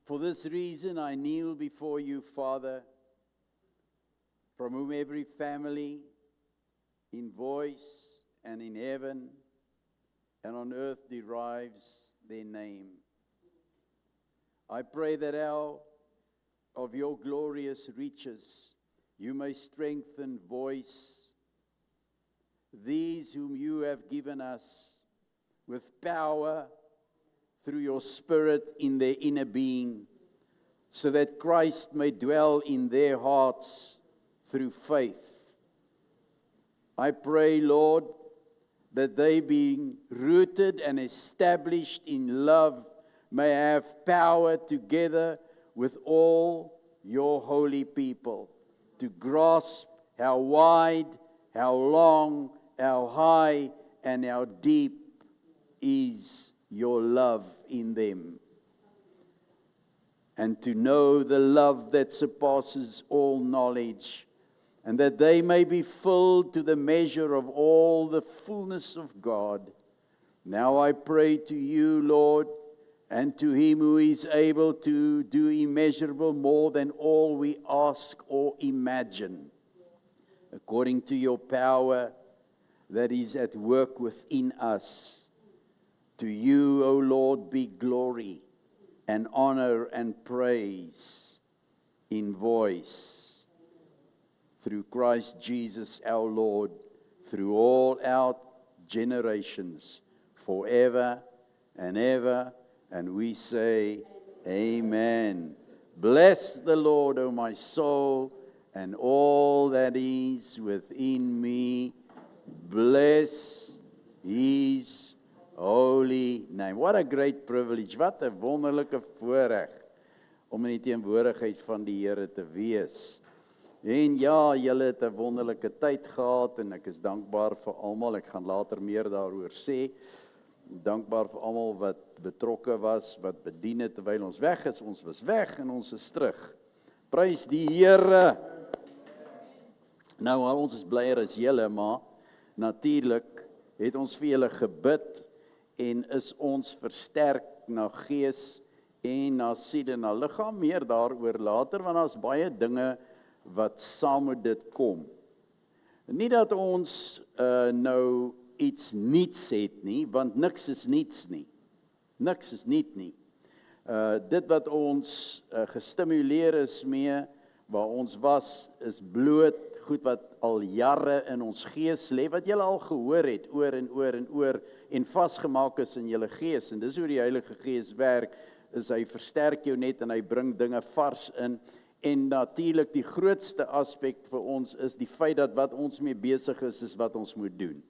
For this reason I kneel before you, Father, from whom every family in voice and in heaven and on earth derives their name. I pray that out of your glorious riches you may strengthen voice these whom you have given us with power through your Spirit in their inner being, so that Christ may dwell in their hearts through faith. I pray, Lord, that they, being rooted and established in love, may have power together with all your holy people to grasp how wide, how long, how high, and how deep is your love in them, and to know the love that surpasses all knowledge, and that they may be filled to the measure of all the fullness of God. Now I pray to you, Lord, and to him who is able to do immeasurable more than all we ask or imagine, according to your power that is at work within us. To you, O Lord, be glory and honor and praise in voice through Christ Jesus our Lord, through all our generations, forever and ever. And we say, Amen. Bless the Lord, O my soul, and all that is within me. Bless his holy name. What a great privilege. Wat 'n wonderlike voorreg om in die teenwoordigheid van die Here te wees. En ja, julle het 'n wonderlike tyd gehad en ek is dankbaar vir almal. Ek gaan later meer daaroor sê. Dankbaar vir almal wat betrokke was, wat bedien het terwyl ons weg is. Ons was weg en ons is terug. Prys die Here. Nou, ons is blyer as julle, maar natuurlik het ons vir julle gebid en is ons versterk na gees en na siel en na liggaam. Meer daaroor later, want daar's baie dinge wat saam met dit kom. Nie dat ons nou iets niets het nie, want niks is niets nie. Niks is niet nie. Dit wat ons gestimuleer is mee, waar ons was, is bloot goed wat al jare in ons gees lê, wat julle al gehoor het, oor en oor en oor, en vasgemaak is in julle gees, en dis hoe die Heilige Gees werk, is hy versterk jou net, en hy bring dinge vars in, en natuurlik die grootste aspek vir ons is die feit dat wat ons mee besig is wat ons moet doen.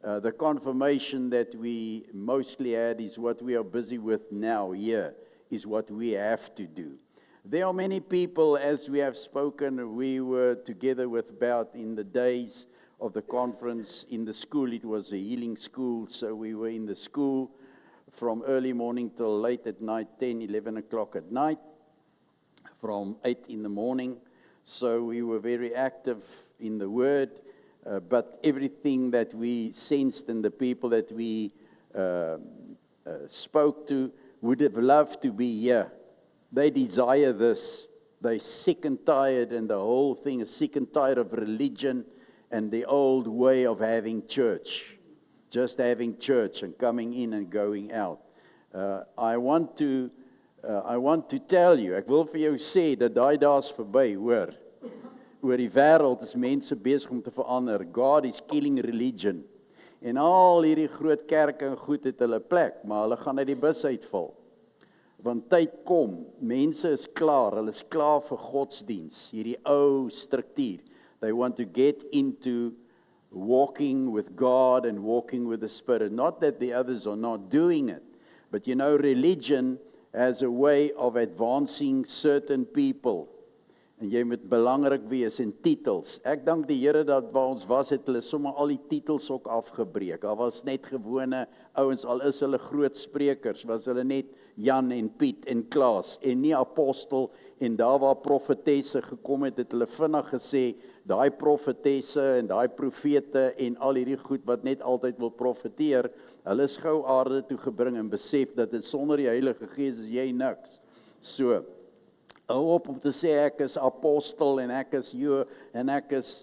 The confirmation that we mostly had is what we are busy with now here, is what we have to do. There are many people, as we have spoken, we were together with about in the days of the conference in the school. It was a healing school, so we were in the school from early morning till late at night, 10, 11 o'clock at night, from 8 in the morning. So we were very active in the Word, but everything that we sensed and the people that we spoke to would have loved to be here. They desire this. They're sick and tired, and the whole thing is sick and tired of religion and the old way of having church. Just having church and coming in and going out. I want to tell you, ek wil vir jou sê, dat daai dae's verby, hoor. Oor die wêreld is mense besig om te verander. God is killing religion. En al hierdie groot kerke en goed het hulle plek, maar hulle gaan uit die bus uitval. Want tyd kom, mense is klaar, hulle is klaar vir godsdiens, hierdie ou struktuur. They want to get into walking with God and walking with the Spirit. Not that the others are not doing it, but you know, religion has a way of advancing certain people. En jy moet belangrik wees in titels. Ek dank die Here dat waar ons was, het hulle sommer al die titels ook afgebreek. Daar was net gewone ouens, al is hulle groot sprekers, was hulle net Jan en Piet en Klaas, en nie apostel, en daar waar profetesse gekom het, het hulle vinnig gesê, daai profetesse en daai profete en al hierdie goed wat net altyd wil profeteer, hulle is gou aarde toe gebring en besef dat dit sonder die Heilige Gees is jy niks. So, hou op om te sê ek is apostel en ek is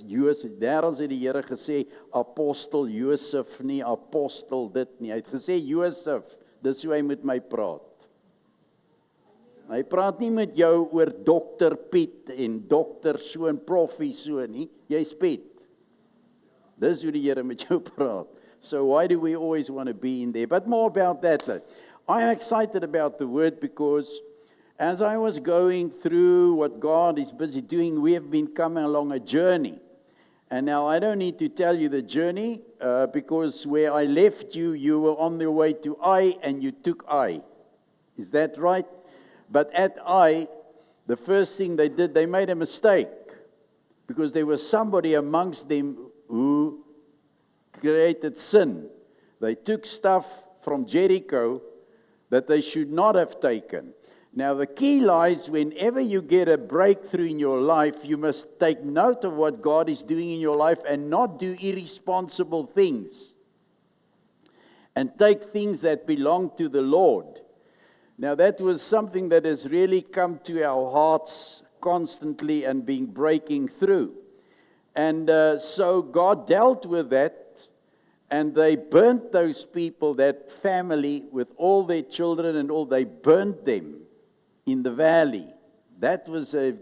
Josef. Daarom het die Here gesê apostel Josef, nie apostel dit nie. Hy het gesê Josef, dis hoe hy met my praat. Hy praat nie met jou oor dokter Piet en dokter so en proffie so nie. Jy's Piet. Dis hoe die Here met jou praat. So why do we always want to be in there? But more about that. I'm excited about the word because as I was going through what God is busy doing, we have been coming along a journey. And now I don't need to tell you the journey because where I left you, you were on the way to I and you took I. Is that right? But at I, the first thing they did, they made a mistake because there was somebody amongst them who created sin. They took stuff from Jericho that they should not have taken. Now the key lies whenever you get a breakthrough in your life, you must take note of what God is doing in your life and not do irresponsible things. And take things that belong to the Lord. Now that was something that has really come to our hearts constantly and been breaking through. And so God dealt with that, and they burnt those people, that family, with all their children and all. They burnt them in the valley. That was a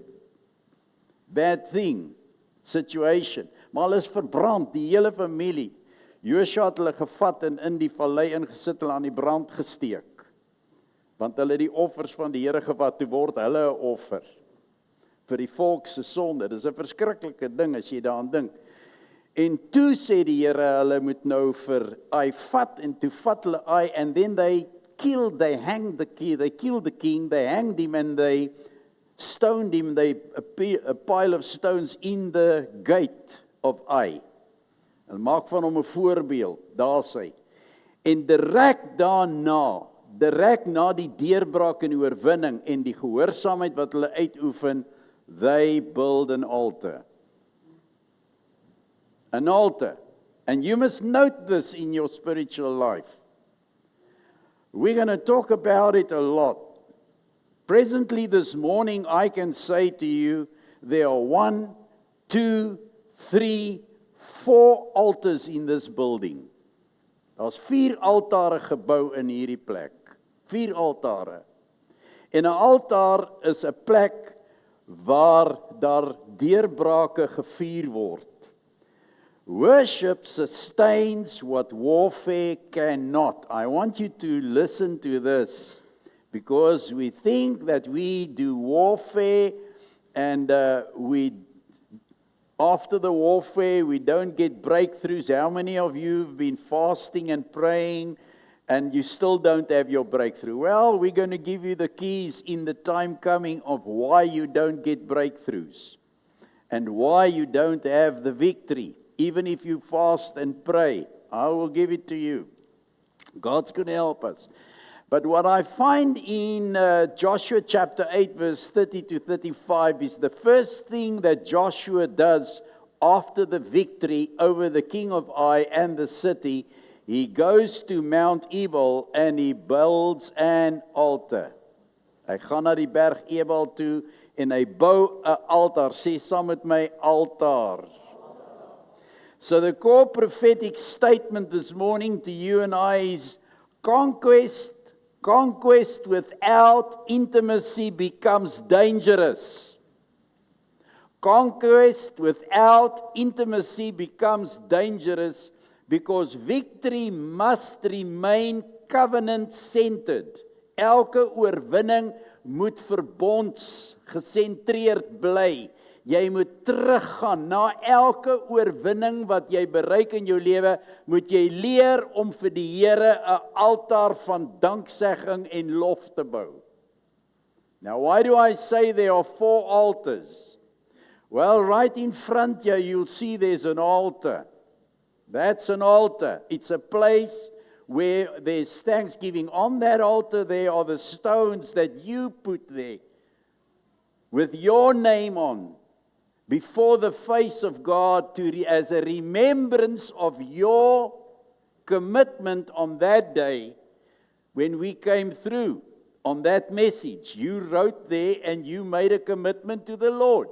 bad thing, situation. Maar hulle is verbrand, die hele familie. Josua het hulle gevat en in die vallei ingesit, hulle aan die brand gesteek. Want hulle die offers van die Here gevat, toe word hulle 'n offer vir die volk se sonde. Dis 'n verskriklike ding as jy daaraan dink. En toe sê die Here, hulle moet nou vir Ai vat, en toe vat hulle Ai, and then they killed the king, they hanged him, and they stoned him, a pile of stones in the gate of Ai. Hulle maak van hom 'n voorbeeld, daar sê. En direk na die deurbraak en die oorwinning en die gehoorsaamheid wat hulle uitoefen, they build an altar. An altar. And you must note this in your spiritual life. We're going to talk about it a lot. Presently this morning, I can say to you, there are 1, 2, 3, 4 altars in this building. Daar's 4 altare gebou in hierdie plek. 4 altare. En 'n altaar is 'n plek waar daar deurbrake gevier word. Worship sustains what warfare cannot. I want you to listen to this, because we think that we do warfare and after the warfare we don't get breakthroughs. How many of you have been fasting and praying and you still don't have your breakthrough? Well, we're going to give you the keys in the time coming of why you don't get breakthroughs and why you don't have the victory. Even if you fast and pray, I will give it to you. God's going to help us. But what I find in Joshua chapter 8, verse 30 to 35 is the first thing that Joshua does after the victory over the king of Ai and the city. He goes to Mount Ebal and he builds an altar. Hy gaan na die berg Ebal toe en hy bou 'n altaar. Sê saam met my, altaar. So the core prophetic statement this morning to you and I is conquest without intimacy becomes dangerous. Conquest without intimacy becomes dangerous because victory must remain covenant-centered. Elke oorwinning moet verbondsgesentreerd bly. Jy moet teruggaan na elke oorwinning wat jy bereik in jou lewe, moet jy leer om vir die Here 'n altaar van danksegging en lof te bou. Now, why do I say there are 4 altars? Well, right in front here, you'll see there's an altar. That's an altar. It's a place where there's thanksgiving. On that altar, there are the stones that you put there with your name on, before the face of God as a remembrance of your commitment on that day when we came through. on that message. You wrote there and you made a commitment to the Lord.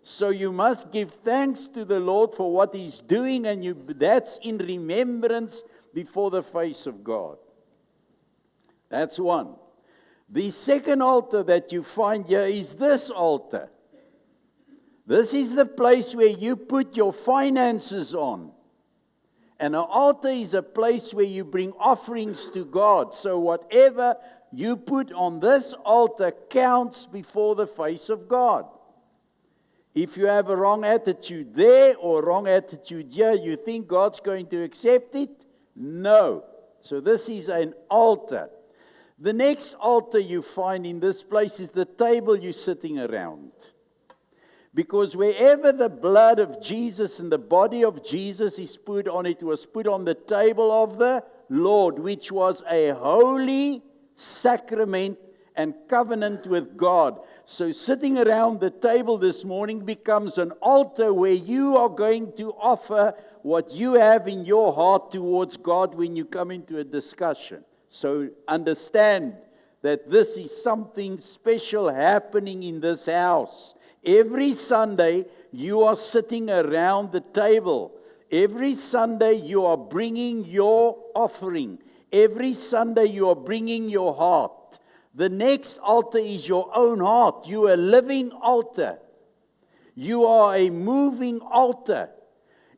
So you must give thanks to the Lord for what He's doing, and that's in remembrance before the face of God. That's one. The second altar that you find here is this altar. This is the place where you put your finances on. And an altar is a place where you bring offerings to God. So whatever you put on this altar counts before the face of God. If you have a wrong attitude there or a wrong attitude here, you think God's going to accept it? No. So this is an altar. The next altar you find in this place is the table you're sitting around. Because wherever the blood of Jesus and the body of Jesus is put on, it was put on the table of the Lord, which was a holy sacrament and covenant with God. So sitting around the table this morning becomes an altar where you are going to offer what you have in your heart towards God when you come into a discussion. So understand that this is something special happening in this house. Every Sunday you are sitting around the table. Every Sunday you are bringing your offering. Every Sunday you are bringing your heart. The next altar is your own heart. You are a living altar. You are a moving altar.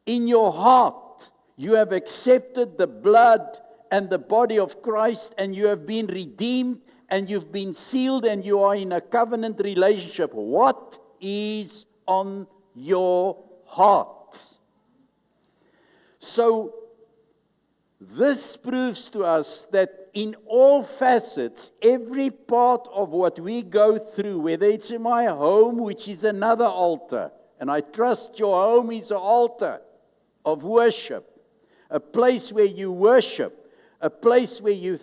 In your heart, you have accepted the blood and the body of Christ, and you have been redeemed, and you've been sealed, and you are in a covenant relationship. What is on your heart? So, this proves to us that in all facets, every part of what we go through, whether it's in my home, which is another altar, and I trust your home is an altar of worship, a place where you worship, a place where you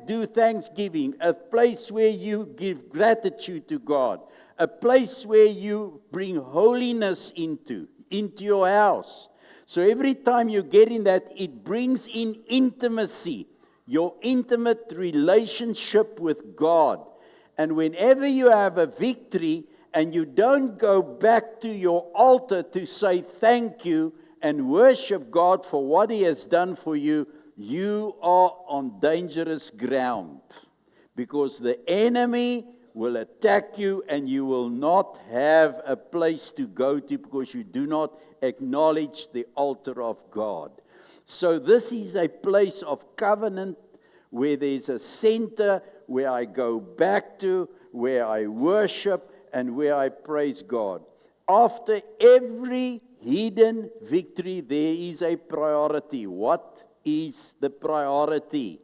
do thanksgiving, a place where you give gratitude to God, a place where you bring holiness into your house. So every time you get in that, it brings in intimacy, your intimate relationship with God. And whenever you have a victory and you don't go back to your altar to say thank you and worship God for what He has done for you, you are on dangerous ground. Because the enemy will attack you and you will not have a place to go to because you do not acknowledge the altar of God. So this is a place of covenant where there's a center where I go back to, where I worship and where I praise God. After every hidden victory, there is a priority. What is the priority?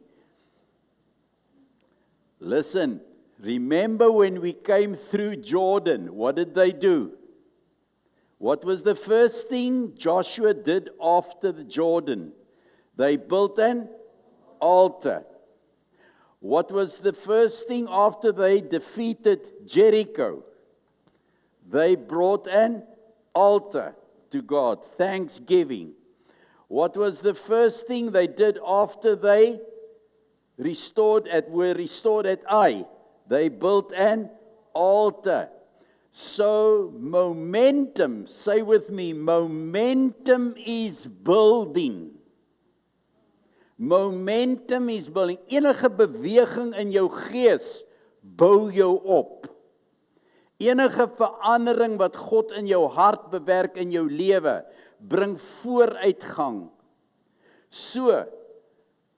Listen. Remember when we came through Jordan, what did they do? What was the first thing Joshua did after the Jordan? They built an altar. What was the first thing after they defeated Jericho? They brought an altar to God, thanksgiving. What was the first thing they did after they were restored at Ai? They built an altar. So momentum, say with me, momentum is building. Momentum is building. Enige beweging in jou gees bou jou op. Enige verandering wat God in jou hart bewerk in jou lewe, bring vooruitgang. So,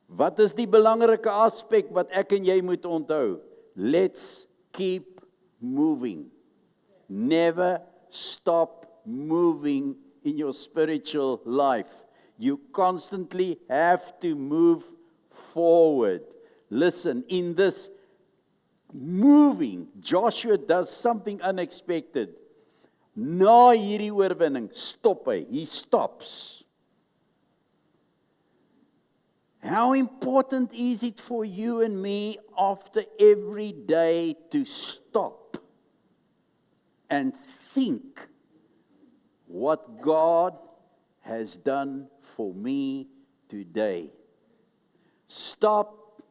wat is die belangrike aspek wat ek en jy moet onthou? Let's keep moving. Never stop moving in your spiritual life. You constantly have to move forward. Listen, in this moving, Joshua does something unexpected. Na hierdie oorwinning, stop hy. He stops. How important is it for you and me after every day to stop and think what God has done for me today? Stop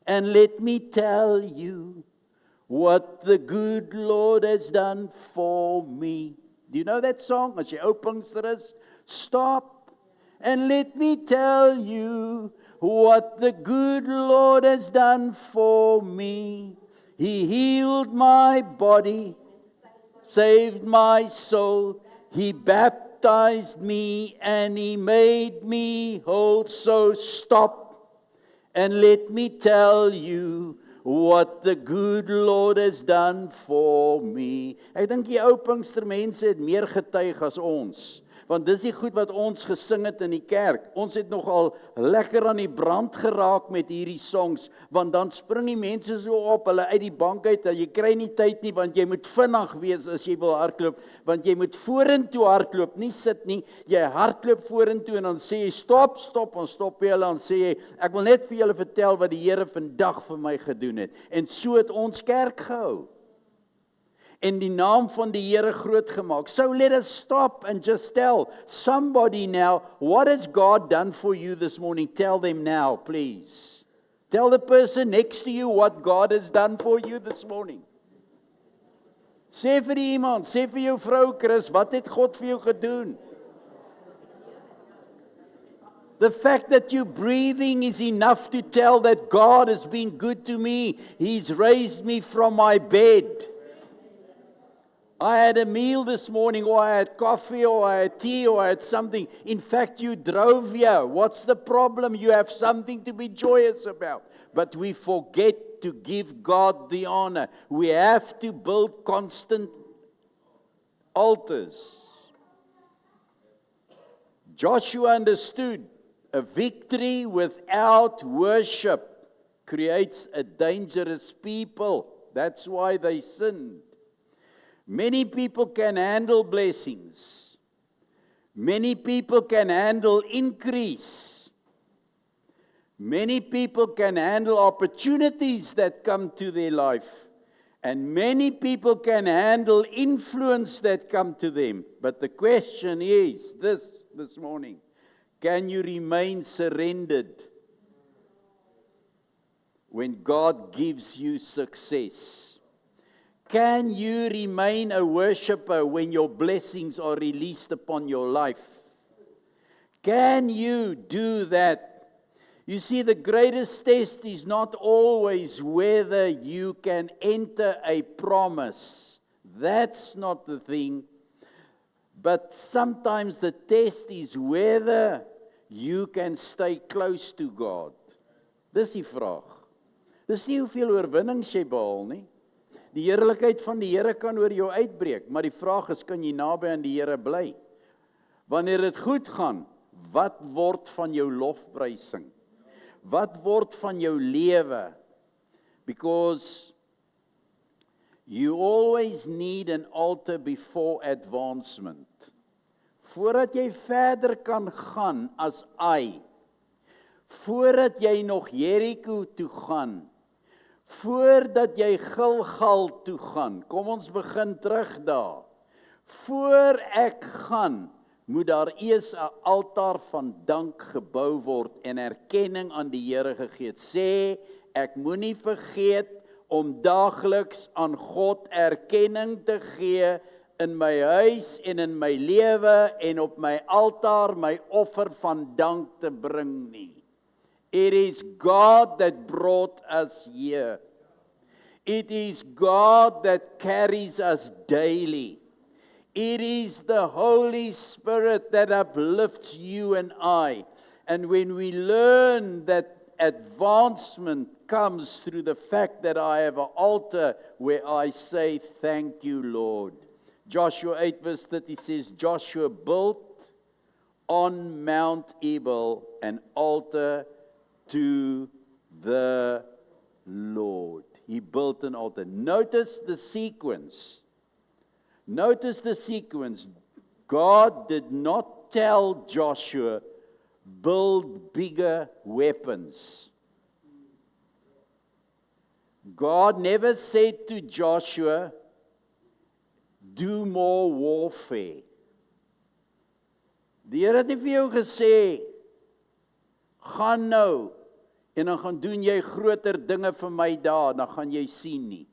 And let me tell you what the good Lord has done for me. Do you know that song? As jy ou Pinkster is, stop and let me tell you what the good Lord has done for me. He healed my body, saved my soul. He baptized me and He made me whole. So stop and let me tell you what the good Lord has done for me. Ek dink die ou Pinkstermense het meer getuig as ons. Want dis die goed wat ons gesing het in die kerk. Ons het nogal lekker aan die brand geraak met hierdie songs, want dan spring die mense so op, hulle uit die bank uit, jy kry nie tyd nie, want jy moet vinnig wees as jy wil hardloop, want jy moet vorentoe hardloop, nie sit nie, jy hardloop vorentoe en dan sê jy stop, en stop jy hulle, dan sê jy, ek wil net vir julle vertel wat die Here vandag vir my gedoen het. En so het ons kerk gehou. En die naam van die Here groot gemaak. So let us stop and just tell somebody now, what has God done for you this morning? Tell them now, please. Tell the person next to you what God has done for you this morning. Sê vir iemand, sê vir jou vrou Chris, wat het God vir jou gedoen? The fact that you're breathing is enough to tell that God has been good to me. He's raised me from my bed. I had a meal this morning, or I had coffee, or I had tea, or I had something. In fact, you drove here. What's the problem? You have something to be joyous about. But we forget to give God the honor. We have to build constant altars. Joshua understood a victory without worship creates a dangerous people. That's why they sinned. Many people can handle blessings. Many people can handle increase. Many people can handle opportunities that come to their life. And many people can handle influence that come to them. But the question is this morning, can you remain surrendered when God gives you success? Can you remain a worshiper when your blessings are released upon your life? Can you do that? You see, the greatest test is not always whether you can enter a promise. That's not the thing. But sometimes the test is whether you can stay close to God. Dis die vraag. Dis nie hoeveel oorwinnings jy behaal nie. Die heerlikheid van die Here kan oor jou uitbreek, maar die vraag is, kan jy naby aan die Here bly? Wanneer dit goed gaan, wat word van jou lofprysing? Wat word van jou lewe? Because you always need an altar before advancement. Voordat jy verder kan gaan as Ai, voordat jy nog Jericho toe gaan, voordat jy Gilgal toe gaan, kom ons begin terug daar. Voor ek gaan, moet daar eers 'n altaar van dank gebou word en erkenning aan die Here gegee. Sê, ek moenie vergeet om daagliks aan God erkenning te gee in my huis en in my lewe en op my altaar my offer van dank te bring nie. It is God that brought us here. It is God that carries us daily. It is the Holy Spirit that uplifts you and I. And when we learn that advancement comes through the fact that I have an altar where I say, thank you, Lord. Joshua 8 verse 30 says, Joshua built on Mount Ebal an altar to the Lord. He built an altar. Notice the sequence. Notice the sequence. God did not tell Joshua, build bigger weapons. God never said to Joshua, do more warfare. Die Here het nie vir jou gesê, gaan nou en dan gaan doen jy groter dinge vir my daar, dan gaan jy sien nie.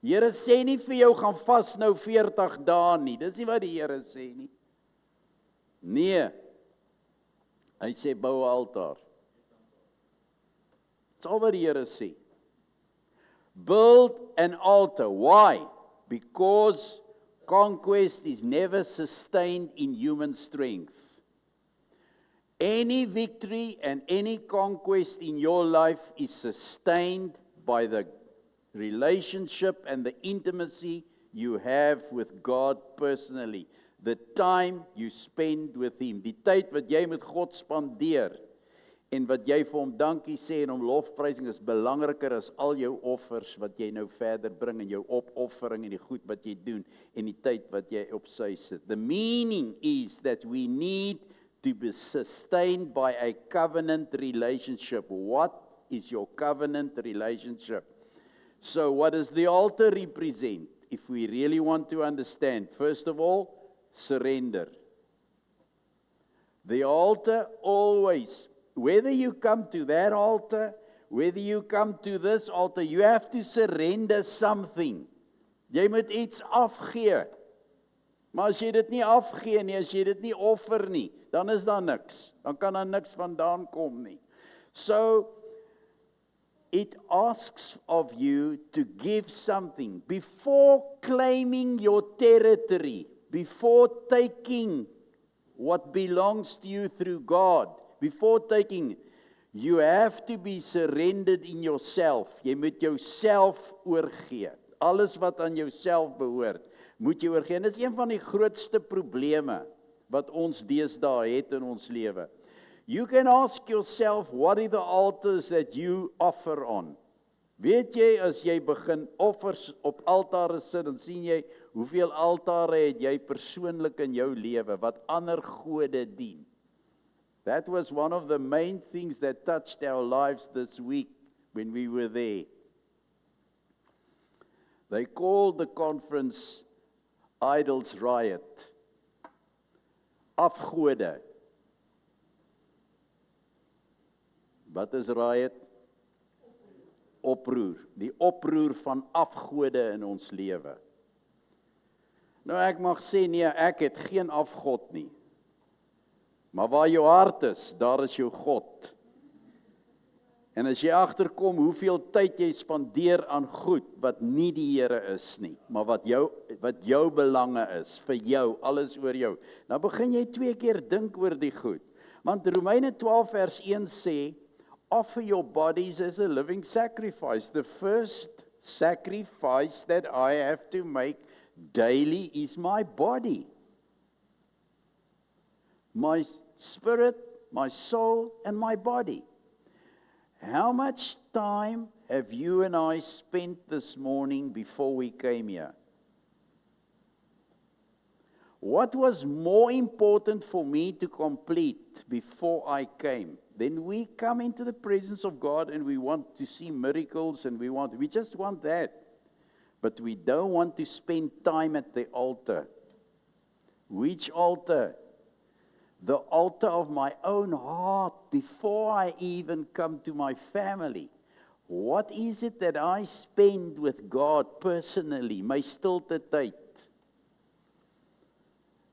Die Here sê nie vir jou gaan vas nou 40 dae nie, dis nie wat die Here sê nie. Nee, hy sê bou 'n altaar. Dis al wat die Here sê. Build an altar. Why? Because conquest is never sustained in human strength. Any victory and any conquest in your life is sustained by the relationship and the intimacy you have with God personally. The time you spend with Him. Die tyd wat jy met God spandeer en wat jy vir hom dankie sê en hom lofprysing is belangriker as al jou offers wat jy nou verder bring en jou opoffering en die goed wat jy doen en die tyd wat jy op sy sit. The meaning is that we need to be sustained by a covenant relationship. What is your covenant relationship? So what does the altar represent? If we really want to understand, first of all, surrender. The altar always, whether you come to that altar, whether you come to this altar, you have to surrender something. Jy moet iets afgee. Maar as jy dit nie afgee nie, as jy dit nie offer nie, dan is daar niks. Dan kan daar niks vandaan kom nie. So, it asks of you to give something before claiming your territory, before taking what belongs to you through God, before taking, you have to be surrendered in yourself. Jy moet jouself oorgee. Alles wat aan jouself behoort, moet jy oorgee. En dit is een van die grootste probleme wat ons deesdae het in ons lewe. You can ask yourself, what are the altars that you offer on? Weet jy, as jy begin offers op altare sit, dan sien jy, hoeveel altare het jy persoonlik in jou lewe, wat ander gode dien. That was one of the main things that touched our lives this week when we were there. They called the conference Idols Riot. Afgode. Wat is riot? Oproer. Die oproer van afgode in ons lewe. Nou ek mag sê, nee, ek het geen afgod nie. Maar waar jou hart is, daar is jou God. En as jy agterkom hoeveel tyd jy spandeer aan goed wat nie die Here is nie, maar wat jou belange is, vir jou, alles oor jou, dan begin jy 2 keer dink oor die goed. Want Romeine 12 vers 1 sê, offer your bodies as a living sacrifice. The first sacrifice that I have to make daily is my body. My spirit, my soul, and my body. How much time have you and I spent this morning before we came here? What was more important for me to complete before I came? Then we come into the presence of God and we want to see miracles and we just want that. But we don't want to spend time at the altar. Which altar? The altar of my own heart before I even come to my family. What is it that I spend with God personally, my stilte tyd?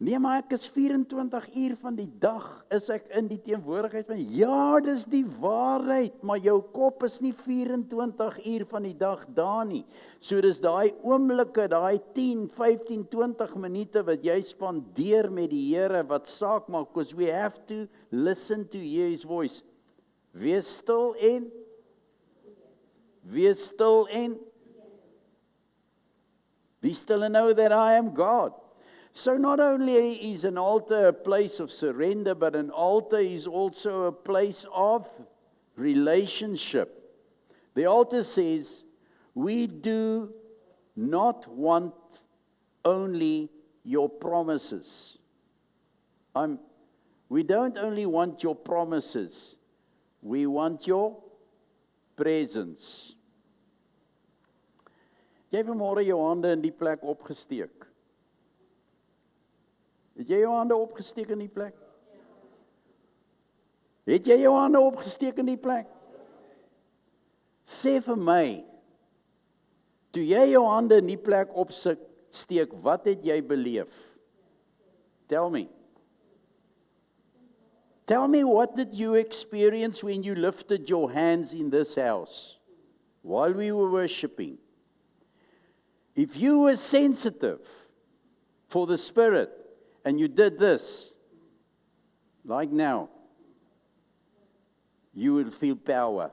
Nee, maar ek is 24 uur van die dag, is ek in die teenwoordigheid van, ja, dis die waarheid, maar jou kop is nie 24 uur van die dag daar nie. So dis daai oomblikke, daai 10, 15, 20 minute wat jy spandeer met die Here, wat saak maak, because we have to listen to hear His voice. Wees stil en be still and know that I am God. So not only is an altar a place of surrender, but an altar is also a place of relationship. The altar says, we do not want only your promises. We don't only want your promises, we want your presence. Jy het vanmôre jou hande in die plek opgesteek. Het jy jou hande opgesteek in die plek? Het jy jou hande opgesteek in die plek? Sê vir my, toe jy jou hande in die plek opsteek, wat het jy beleef? Tell me. Tell me, what did you experience when you lifted your hands in this house while we were worshiping? If you were sensitive for the Spirit and you did this, like now, you will feel power.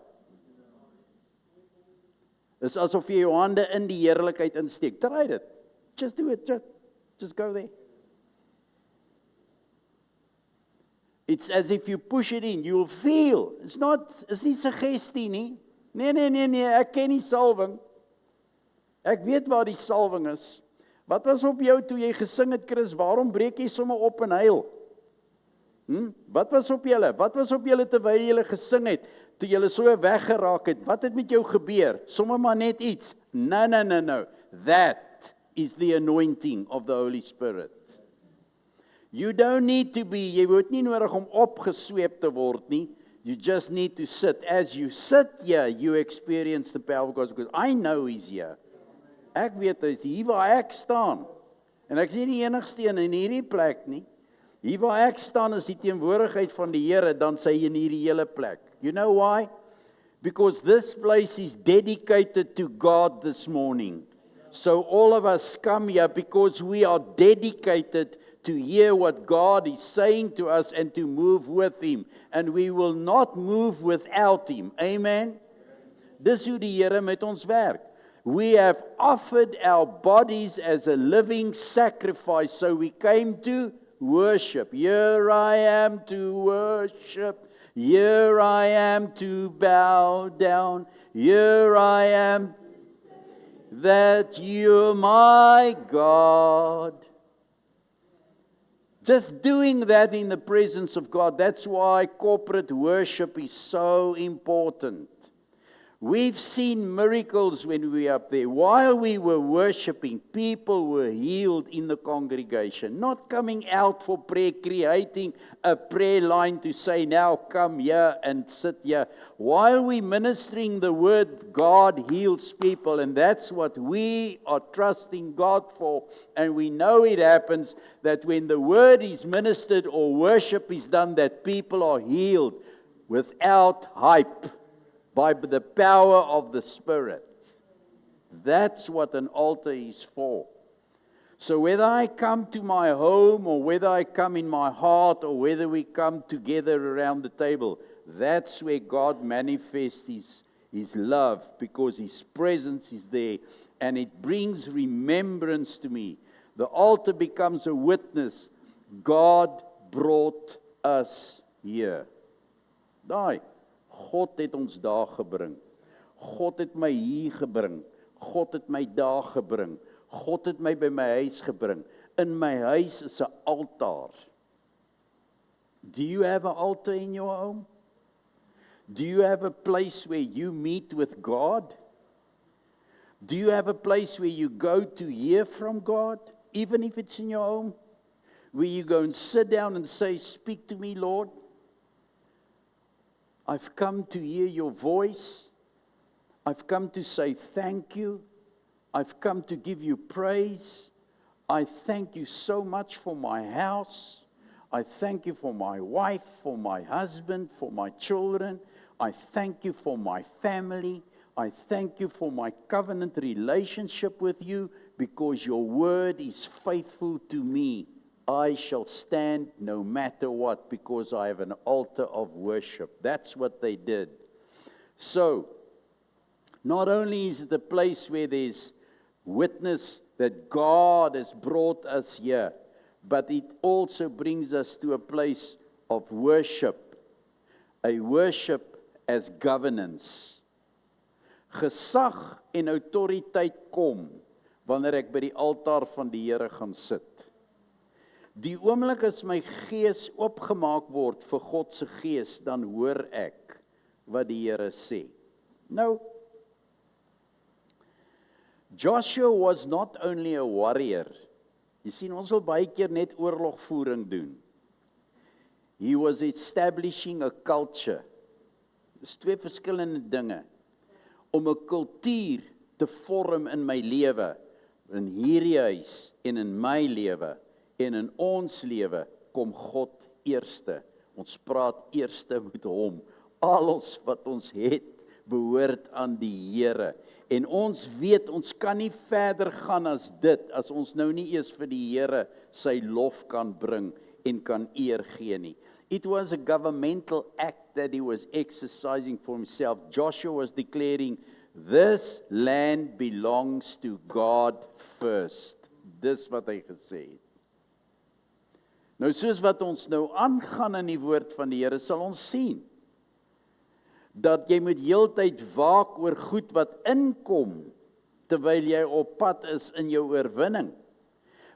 It's asof jy jou hande in die heerlikheid insteek. Try dit. Just do it. Just go there. It's as if you push it in. You'll feel. It's nie suggestie nie. Nee, ek ken die salwing. Ek weet waar die salwing is. Wat was op jou toe jy gesing het, Chris? Waarom breek jy sommer op en huil? Wat was op julle? Wat was op julle terwyl julle gesing het? Toe julle so weggeraak het, wat het met jou gebeur? Sommer maar net iets. No. That is the anointing of the Holy Spirit. You don't need to be, jy word nie nodig om opgesweep te word nie. You just need to sit. As you sit here, you experience the power of God. Because I know He's here. Ek weet hy is hier waar ek staan. En ek is nie die enigste een in hierdie plek nie. Hier waar ek staan is die teenwoordigheid van die Here, dan sy in hierdie hele plek. You know why? Because this place is dedicated to God this morning. So all of us come here because we are dedicated to hear what God is saying to us and to move with Him. And we will not move without Him. Amen? Dis hoe die Here met ons werk. We have offered our bodies as a living sacrifice, so we came to worship. Here I am to worship. Here I am to bow down. Here I am that you're my God. Just doing that in the presence of God. That's why corporate worship is so important. We've seen miracles when we were up there. While we were worshiping, people were healed in the congregation. Not coming out for prayer, creating a prayer line to say, now come here and sit here. While we're ministering the word, God heals people. And that's what we are trusting God for. And we know it happens that when the word is ministered or worship is done, that people are healed without hype. By the power of the Spirit. That's what an altar is for. So whether I come to my home or whether I come in my heart or whether we come together around the table, that's where God manifests His love, because His presence is there and it brings remembrance to me. The altar becomes a witness. God brought us here. Daai. God het ons daar gebring. God het my hier gebring. God het my daar gebring. God het my by my huis gebring. In my huis is 'n altaar. Do you have an altar in your home? Do you have a place where you meet with God? Do you have a place where you go to hear from God, even if it's in your home? Where you go and sit down and say, speak to me, Lord. I've come to hear your voice. I've come to say thank you. I've come to give you praise. I thank you so much for my house. I thank you for my wife, for my husband, for my children. I thank you for my family. I thank you for my covenant relationship with you, because your word is faithful to me. I shall stand no matter what, because I have an altar of worship. That's what they did. So, not only is it a place where there's witness that God has brought us here, but it also brings us to a place of worship. A worship as governance. Gesag en autoriteit kom wanneer ek by die altaar van die Here gaan sit. Die oomblik as my gees oopgemaak word vir God se gees, dan hoor ek wat die Here sê. Nou, Joshua was not only a warrior. Jy sien, ons wil baie keer net oorlogvoering doen. He was establishing a culture. Dis twee verskillende dinge. om 'n kultuur te vorm in my lewe, in hierdie huis en in my lewe en in ons lewe, kom God eerste. Ons praat eerste met hom. Alles wat ons het, behoort aan die Here. En ons weet, ons kan nie verder gaan as dit, as ons nou nie eers vir die Here sy lof kan bring en kan eer gee nie. It was a governmental act that he was exercising for himself. Joshua was declaring, this land belongs to God first. Dis wat hy gesê het. Nou soos wat ons nou aangaan in die woord van die Here, sal ons sien, dat jy moet heeltyd waak oor goed wat inkom, terwyl jy op pad is in jou oorwinning.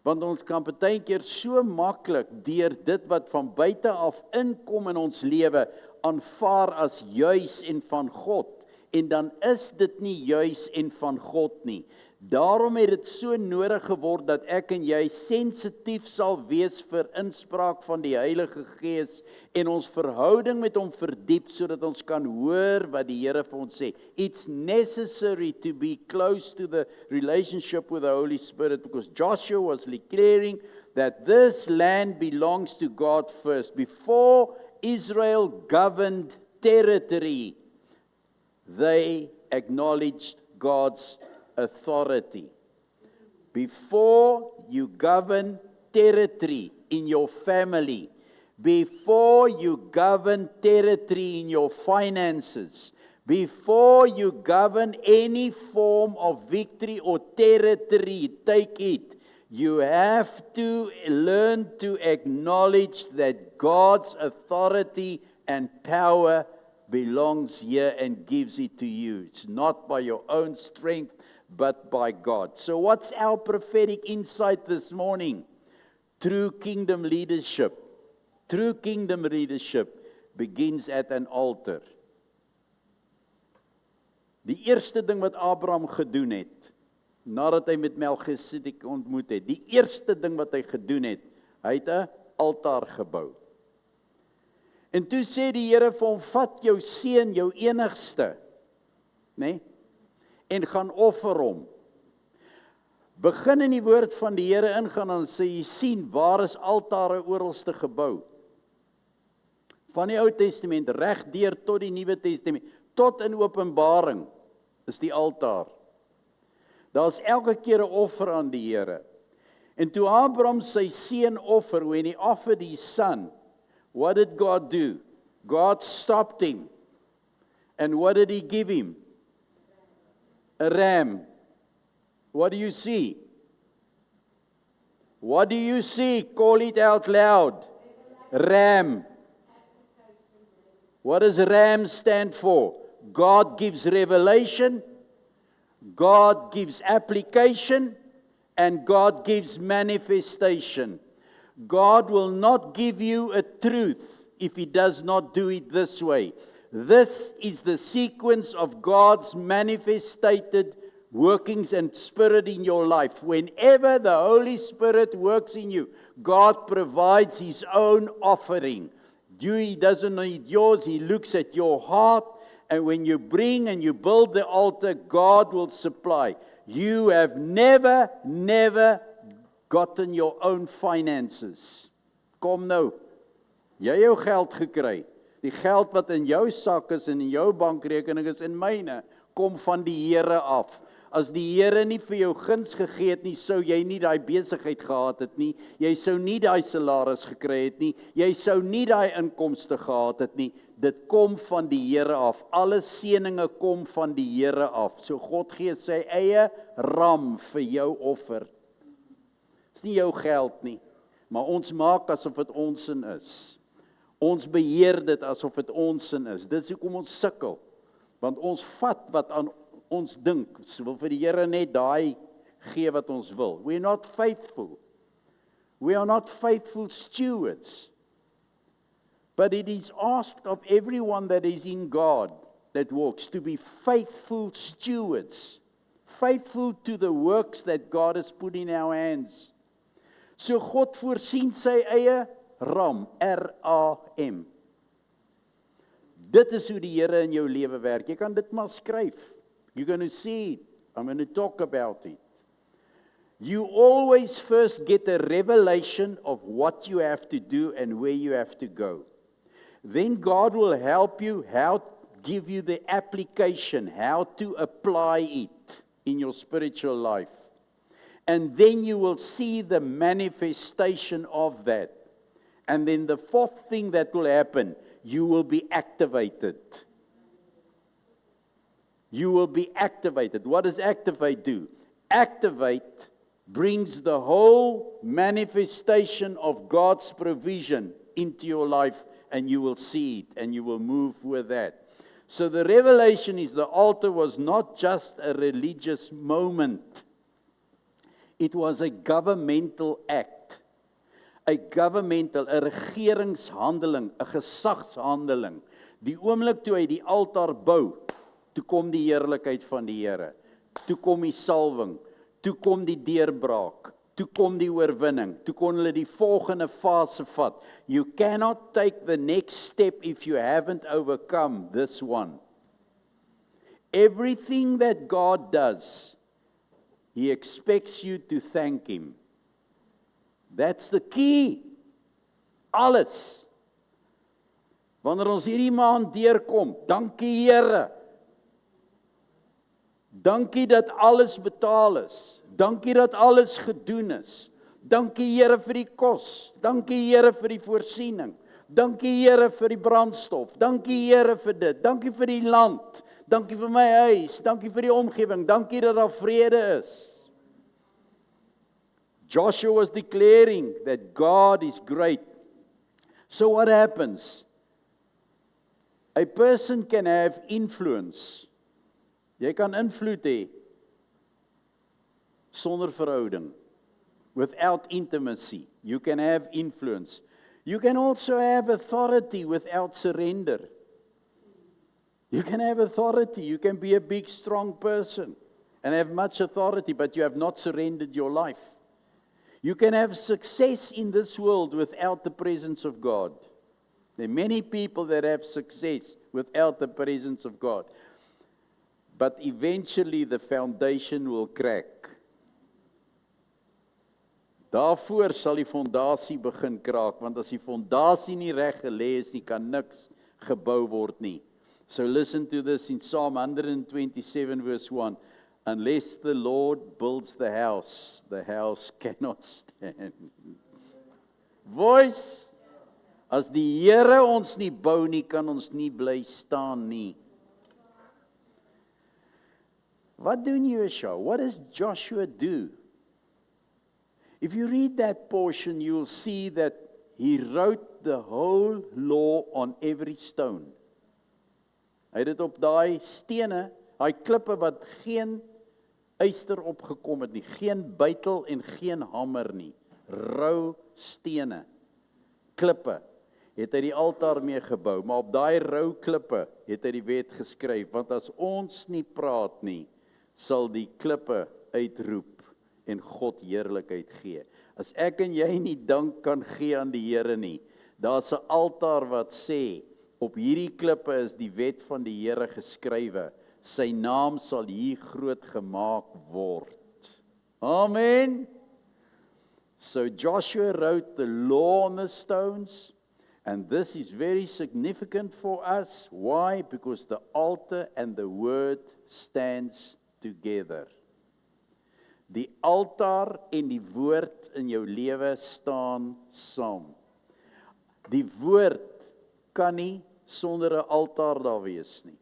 Want ons kan partykeer so maklik deur dit wat van buite af inkom in ons lewe, aanvaar as juis en van God. En dan is dit nie juis en van God nie. Daarom het dit so nodig geword dat ek en jy sensitief sal wees vir inspraak van die Heilige Gees en ons verhouding met hom verdiep sodat ons kan hoor wat die Here vir ons sê. It's necessary to be close to the relationship with the Holy Spirit because Joshua was declaring that this land belongs to God first. Before Israel governed territory, they acknowledged God's authority. Before you govern territory in your family, before you govern territory in your finances, before you govern any form of victory or territory, take it, you have to learn to acknowledge that God's authority and power belongs here and gives it to you. It's not by your own strength, but by God. So what's our prophetic insight this morning? True kingdom leadership. True kingdom leadership begins at an altar. Die eerste ding wat Abraham gedoen het, nadat hy met Melchisedek ontmoet het, die eerste ding wat hy gedoen het, hy het 'n altaar gebou. En toe sê die Here vir hom, vat jou seun, jou enigste, né? En gaan offer hom. Begin in die woord van die Here ingaan en sê jy sien waar is altare oralste gebou. Van die Ou Testament reg deur tot die Nuwe Testament, tot in Openbaring is die altaar. Daar's elke keer 'n offer aan die Here. En toe Abraham sy seun offer, when he offered his son, what did God do? God stopped him. And what did he give him? A ram. What do you see? What do you see? Call it out loud. Ram. What does ram stand for? God gives revelation, God gives application, and God gives manifestation. God will not give you a truth if He does not do it this way. This is the sequence of God's manifested workings and Spirit in your life. Whenever the Holy Spirit works in you, God provides His own offering. He doesn't need yours, He looks at your heart, and when you bring and you build the altar, God will supply. You have never gotten your own finances. Kom nou, jy jou geld gekry. Die geld wat in jou sak is en in jou bankrekening is en myne, kom van die Here af. As die Here nie vir jou guns gegee het nie, sou jy nie daai besigheid gehad het nie. Jy sou nie daai salaris gekry het nie. Jy sou nie daai inkomste gehad het nie. Dit kom van die Here af. Alle seëninge kom van die Here af. So God gee sy eie ram vir jou offer. Dis nie jou geld nie, maar ons maak asof dit ons sin is. Ons beheer dit asof dit ons sin is. Dit is hoekom ons sukkel. Want ons vat wat aan ons dink, ons wil vir die Here net daai gee wat ons wil. We are not faithful. We are not faithful stewards. But it is asked of everyone that is in God, that walks, to be faithful stewards. Faithful to the works that God has put in our hands. So God voorsien sy eie ram, R-A-M. Dit is hoe die Here in jou lewe werk. Jy kan dit maar skryf. You're going to see it. I'm going to talk about it. You always first get a revelation of what you have to do and where you have to go. Then God will help you, give you the application, how to apply it in your spiritual life. And then you will see the manifestation of that. And then the fourth thing that will happen, you will be activated. You will be activated. What does activate do? Activate brings the whole manifestation of God's provision into your life, and you will see it, and you will move with that. So the revelation is the altar was not just a religious moment. It was a governmental act. 'n regeringshandeling, 'n gesagshandeling. Die oomblik toe hy die altaar bou, toe kom die heerlikheid van die Here. Toe kom die salwing, toe kom die deurbraak, toe kom die oorwinning, toe kon hulle die volgende fase vat. You cannot take the next step if you haven't overcome this one. Everything that God does, He expects you to thank Him. That's the key. Alles. Wanneer ons hierdie maand deurkom, dankie Here. Dankie dat alles betaal is. Dankie dat alles gedoen is. Dankie Here vir die kos. Dankie Here vir die voorsiening. Dankie Here vir die brandstof. Dankie Here vir dit. Dankie vir die land. Dankie vir my huis. Dankie vir die omgewing. Dankie dat daar vrede is. Joshua was declaring that God is great. So what happens? A person can have influence. Jy kan invloed hê sonder verhouding. Without intimacy, you can have influence. You can also have authority without surrender. You can have authority. You can be a big, strong person and have much authority, but you have not surrendered your life. You can have success in this world without the presence of God. There are many people that have success without the presence of God. But eventually the foundation will crack. Daarvoor sal die fondasie begin kraak, want as die fondasie nie reg gelê is nie, kan niks gebou word nie. So listen to this in Psalm 127 verse 1. Unless the Lord builds the house cannot stand. Voice, as die Here ons nie bou nie, kan ons nie bly staan nie. Wat doen Joshua? What does Joshua do? If you read that portion, you'll see that he wrote the whole law on every stone. Hy het dit op daai stene, daai klippe wat geen yster opgekom het nie, geen bytel en geen hamer nie, rou stene, klippe, het hy die altaar mee gebou, maar op daai rou klippe het hy die wet geskryf, want as ons nie praat nie, sal die klippe uitroep en God heerlikheid gee. As ek en jy nie dank kan gee aan die Here nie, daar's 'n altaar wat sê, op hierdie klippe is die wet van die Here geskrywe, sy naam sal hier groot gemaak word. Amen. So Joshua wrote the law on the stones, and this is very significant for us. Why? Because the altar and the word stands together. Die altaar en die woord in jou lewe staan saam. Die woord kan nie sonder 'n altaar daar wees nie.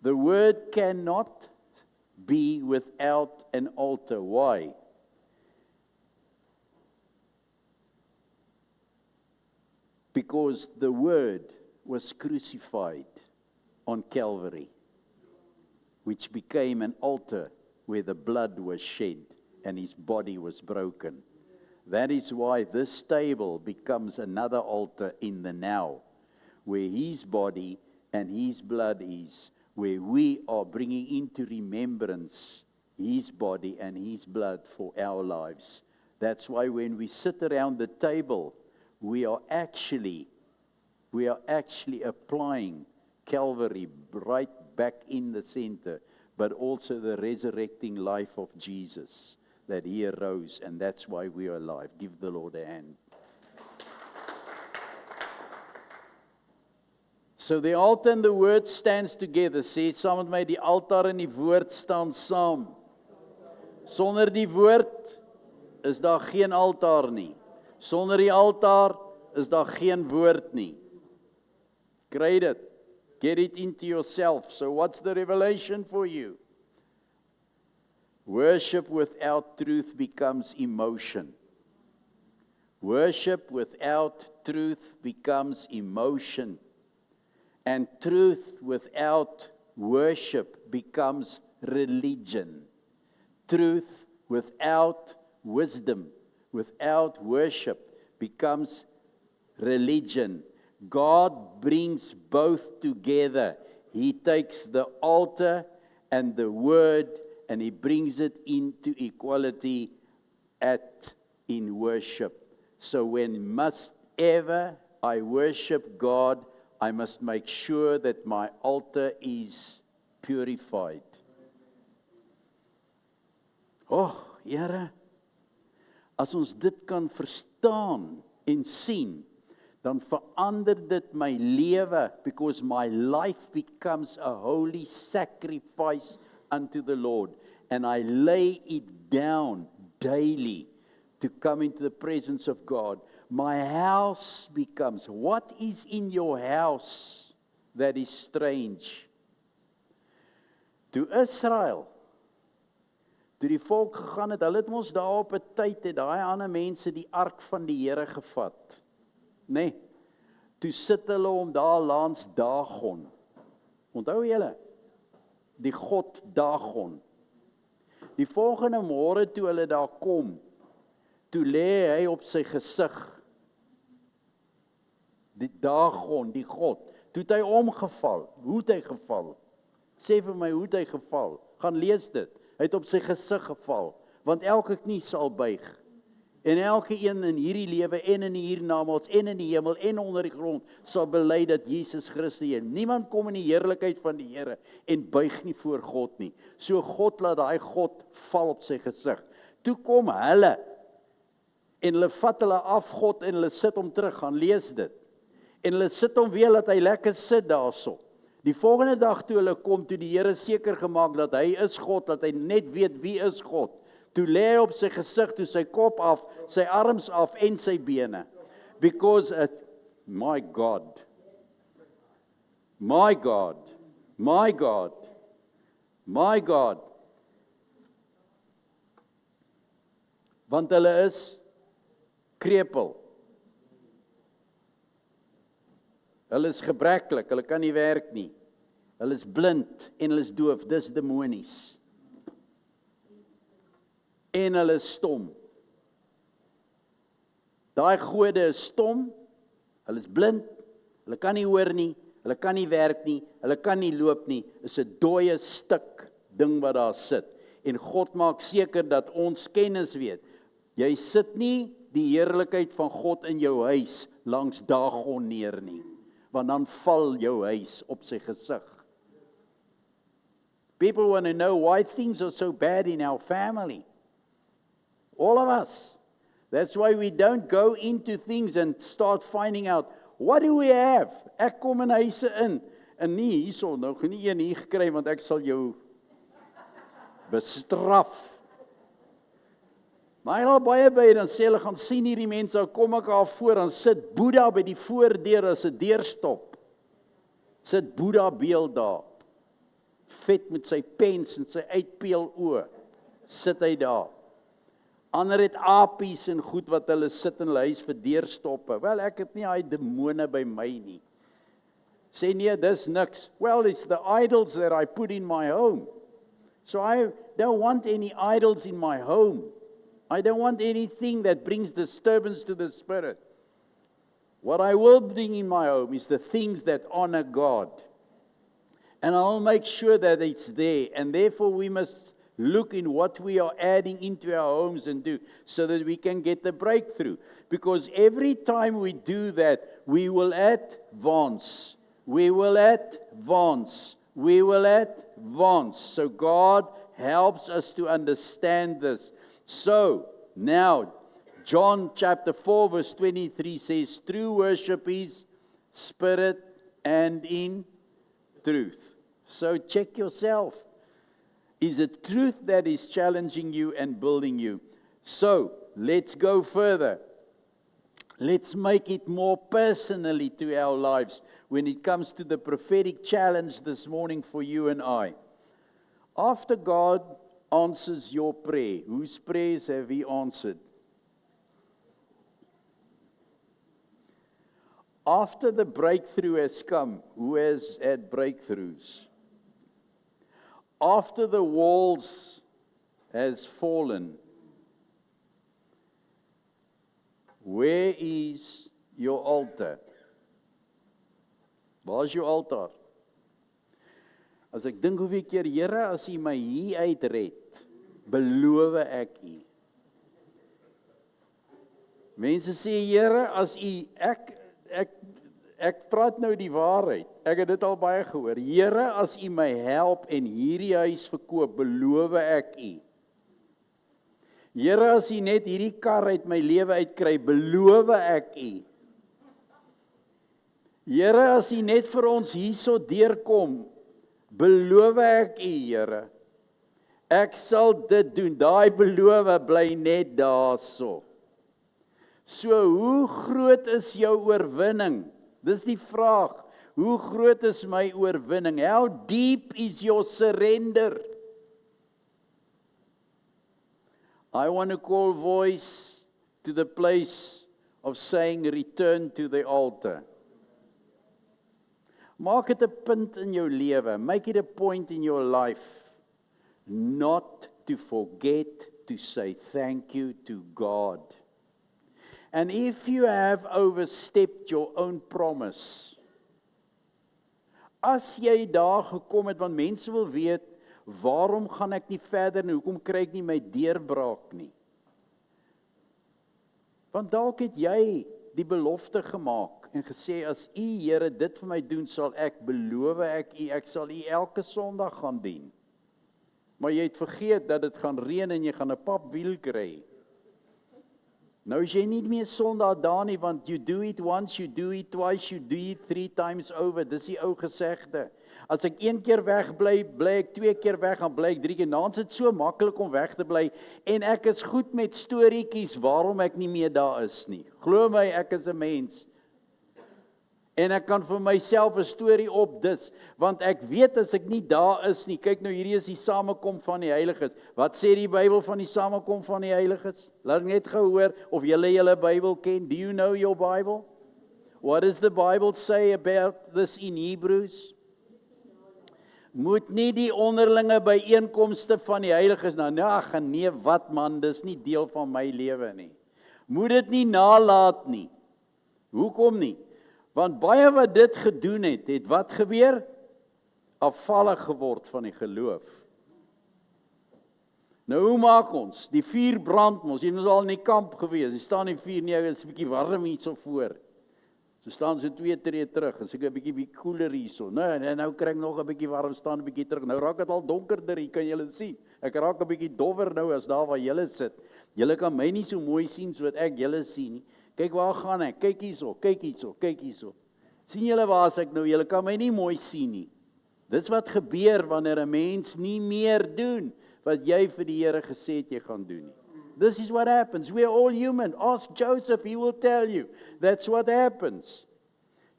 The word cannot be without an altar. Why? Because the word was crucified on Calvary, which became an altar where the blood was shed and his body was broken. That is why this table becomes another altar in the now, where his body and his blood is, where we are bringing into remembrance his body and his blood for our lives. That's why when we sit around the table, we are actually applying Calvary right back in the center, but also the resurrecting life of Jesus, that He arose, and that's why we are alive. Give the Lord a hand. So the altar and the word stands together. Sê saam met my, die altaar en die woord staan saam. Sonder die woord is daar geen altaar nie. Sonder die altaar is daar geen woord nie. Kry dit. Get it into yourself. So what's the revelation for you? Worship without truth becomes emotion. Worship without truth becomes emotion. And truth without worship becomes religion. Truth without wisdom, without worship, becomes religion. God brings both together. He takes the altar and the word, and He brings it into equality in worship. So when must ever I worship God, I must make sure that my altar is purified. Oh, Here, as ons dit kan verstaan en sien, dan verander dit my lewe, because my life becomes a holy sacrifice unto the Lord, and I lay it down daily to come into the presence of God. My house becomes, what is in your house that is strange? To Israel, toe die volk gegaan het, hulle het mos daar op 'n tyd het daai ander mense die ark van die Here gevat. Nee, toe sit hulle om daar langs Dagon. Onthou julle? Die God Dagon. Die volgende môre toe hulle daar kom, toe lê hy op sy gesig. Die Dagon, die God. Toe het hy omgeval. Hoe het hy geval? Sê vir my, hoe het hy geval? Gaan lees dit. Hy het op sy gesig geval, want elke knie sal buig. En elke een in hierdie lewe en in die hiernamaals en in die hemel en onder die grond sal bely dat Jesus Christus is. Niemand kom in die heerlikheid van die Here en buig nie voor God nie. So God laat daai God val op sy gesig. Toe kom hulle en hulle vat hulle af God en hulle sit hom terug, gaan lees dit. En hulle sit hom weer, dat hy lekker sit daarso. Die volgende dag toe hulle kom, toe die Here seker gemaak dat hy is God, dat hy net weet wie is God. Toe lê hy op sy gesig, toe sy kop af, sy arms af en sy bene. Because, my God, my God, my God, my God. Want hulle is krepel. Hulle is gebreklik, hulle kan nie werk nie. Hulle is blind en hulle is doof, dis demonies. En hulle is stom. Daai gode is stom, hulle is blind, hulle kan nie hoor nie, hulle kan nie werk nie, hulle kan nie loop nie, is 'n dooie stuk ding wat daar sit. En God maak seker dat ons kennis weet. Jy sit nie die heerlikheid van God in jou huis langs Dagon neer nie, want dan val jou huis op sy gesig. People want to know why things are so bad in our family. All of us. That's why we don't go into things and start finding out, what do we have? Ek kom in huise in, en nie hierso, nou nie een hier gekry, want ek sal jou bestraf. Maar hy al baie by, dan sê hulle, gaan sien hierdie mense, dan kom ek al voor, dan sit Boeddha by die voordeur as 'n deurstop. Sit Boeddha beeld daar. Vet met sy pens en sy uitpeel oë. Sit hy daar. Ander het apies en goed wat hulle sit in hulle huis vir deurstoppe. Wel, ek het nie daai demone by my nie. Sê nee, dis niks. Well, it's the idols that I put in my home. So I don't want any idols in my home. I don't want anything that brings disturbance to the spirit. What I will bring in my home is the things that honor God. And I'll make sure that it's there. And therefore we must look in what we are adding into our homes and do, so that we can get the breakthrough. Because every time we do that, we will advance. We will advance. we will advance. So God helps us to understand this. So, now, John chapter 4 verse 23 says, true worship is spirit and in truth. So check yourself. Is it truth that is challenging you and building you? So, let's go further. Let's make it more personally to our lives when it comes to the prophetic challenge this morning for you and I. After God answers your prayer, whose prayers have He answered? After the breakthrough has come, who has had breakthroughs? After the walls has fallen, where is your altar? Waar is jou altaar? As ek dink hoeveel keer, Here, as U my hier uitred, beloof ek U. Mense sê, Here, as U, ek praat nou die waarheid. Ek het dit al baie gehoor. Here, as U my help en hierdie huis verkoop, beloof ek U. Here, as U net hierdie kar uit my lewe uitkry, beloof ek U. Here, as U net vir ons hierso deurkom, beloof ek U, Here. Ek sal dit doen. Daai beloof bly net daarso. So, hoe groot is jou oorwinning? Dis die vraag. Hoe groot is my oorwinning? How deep is your surrender? I want to call voice to the place of saying, return to the altar. Maak dit 'n punt in jou lewe. Make it a point in your life not to forget to say thank you to God. And if you have overstepped your own promise, as jy daar gekom het, want mense wil weet, waarom gaan ek nie verder en hoekom kry ek nie my deurbraak nie? Want dalk het jy die belofte gemaak en gesê, as U, Here, dit vir my doen, sal ek, beloof ek U, ek sal U elke Sondag gaan dien. Maar jy het vergeet dat dit gaan reën en jy gaan 'n papwiel kry. Nou is jy nie meer Sondag daar nie, want you do it once, you do it twice, you do it 3 times over. Dis die ou gesegde. As ek 1 keer weg bly, bly ek 2 keer weg, dan bly ek 3 keer. Nou is dit so maklik om weg te bly. En ek is goed met storieetjies waarom ek nie meer daar is nie. Glo my, ek is 'n mens. En ek kan vir myself 'n storie opdis, want ek weet as ek nie daar is nie, kyk nou, hierdie is die samekom van die heiliges. Wat sê die Bybel van die samekom van die heiliges? Laat ek net gehoor of julle Bybel ken. Do you know your Bible? What does the Bible say about this in Hebrews? Moet nie die onderlinge byeenkomste van die heiliges, nee, wat man, dis nie deel van my lewe nie. Moet dit nie naalaat nie. Hoekom nie? Want baie wat dit gedoen het, het wat gebeur? Afvallig geword van die geloof. Nou, hoe maak ons? Die vuur brand ons, jy is al in die kamp gewees, jy staan die vuur nie, is 'n bietjie warm hier so voor. So staan so 2 tree terug, en seker 'n bietjie koeler hierso. Nou kry ek nog 'n bietjie warm, staan 'n bietjie terug. Nou raak dit al donkerder, hier kan julle sien. Ek raak 'n bietjie dowwer nou as daar waar julle sit. Julle kan my nie so mooi sien soos ek julle sien nie. Kyk waar gaan ek? Kyk hierso, kyk hierso, kyk hierso. Sien julle waar as ek nou? Julle kan my nie mooi sien nie. Dis wat gebeur wanneer 'n mens nie meer doen wat jy vir die Here gesê het jy gaan doen nie. This is what happens. We are all human. Ask Joseph, he will tell you. That's what happens.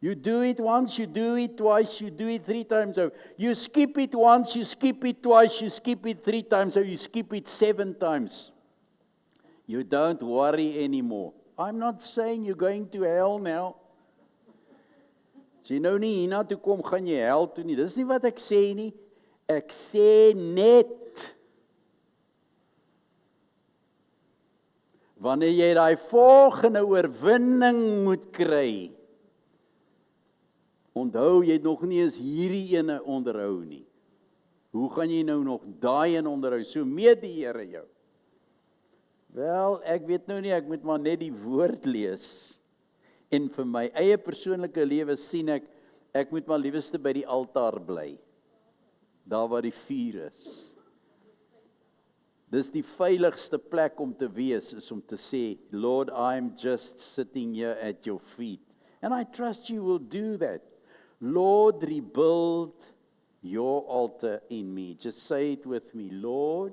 You do it once, you do it twice, you do it 3 times over. You skip it once, you skip it twice, you skip it 3 times over, you skip it 7 times. You don't worry anymore. I'm not saying you're going to hell now. As jy nou nie hierna toe kom, gaan jy hel toe nie. Dis nie wat ek sê nie. Ek sê net, wanneer jy daai volgende oorwinning moet kry, onthou, jy het nog nie eens hierdie ene onderhou nie. Hoe gaan jy nou nog daai een onderhou? So meet die Here jou. Wel, ek weet nou nie, ek moet maar net die woord lees. En vir my eie persoonlike lewe sien ek moet maar liewste by die altaar bly. daar waar die vuur is. Dis die veiligste plek om te wees, is om te sê, Lord, I'm just sitting here at your feet. And I trust you will do that. Lord, rebuild your altar in me. Just say it with me. Lord,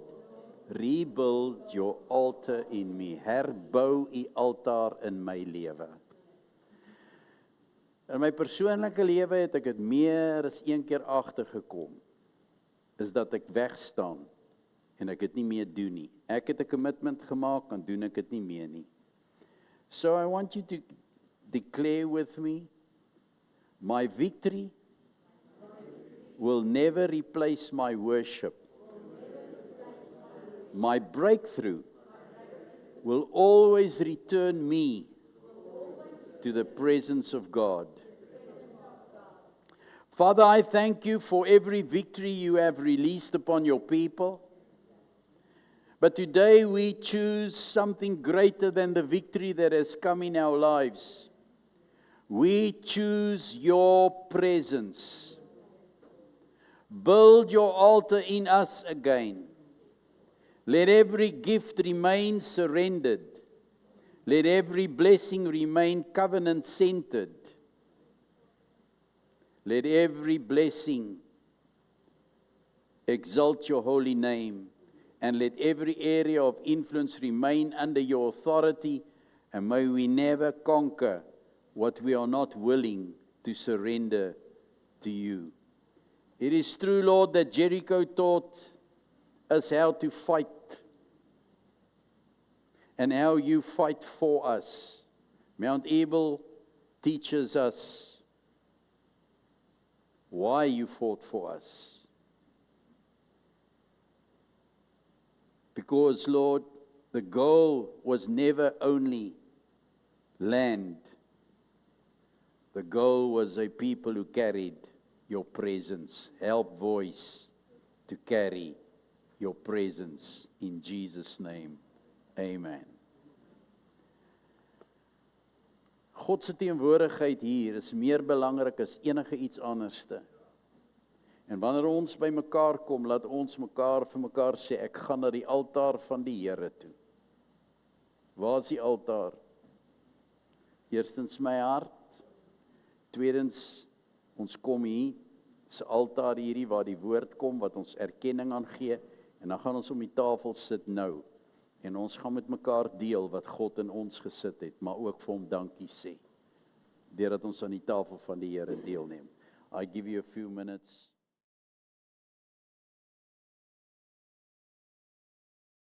rebuild your altar in me. Herbou u altaar in my lewe. In my persoonlike lewe het ek dit meer as een keer agtergekom, is dat ek wegstaan en ek dit nie meer doen nie. Ek het 'n commitment gemaak, dan doen ek dit nie meer nie. So I want you to declare with me, my victory will never replace my worship. My breakthrough will always return me to the presence of God. Father, I thank you for every victory you have released upon your people. But today we choose something greater than the victory that has come in our lives. We choose your presence. Build your altar in us again. Let every gift remain surrendered. Let every blessing remain covenant-centered. Let every blessing exalt your holy name. And let every area of influence remain under your authority. And may we never conquer what we are not willing to surrender to you. It is true, Lord, that Jericho taught us how to fight and how you fight for us. Mount Ebal teaches us why you fought for us. Because, Lord, the goal was never only land. The goal was a people who carried your presence. Help voice to carry your presence in Jesus' name. Amen. God se teenwoordigheid hier is meer belangrik as enige iets anderste. En wanneer ons by mekaar kom, laat ons mekaar vir mekaar sê, ek gaan na die altaar van die Here toe. Waar is die altaar? Eerstens my hart. Tweedens, ons kom hier, is 'n altaar hierdie waar die woord kom, wat ons erkenning aan gee, en dan gaan ons om die tafel sit nou, en ons gaan met mekaar deel wat God in ons gesit het, maar ook vir hom dankie sê, deurdat ons aan die tafel van die Here deelneem. I give you a few minutes.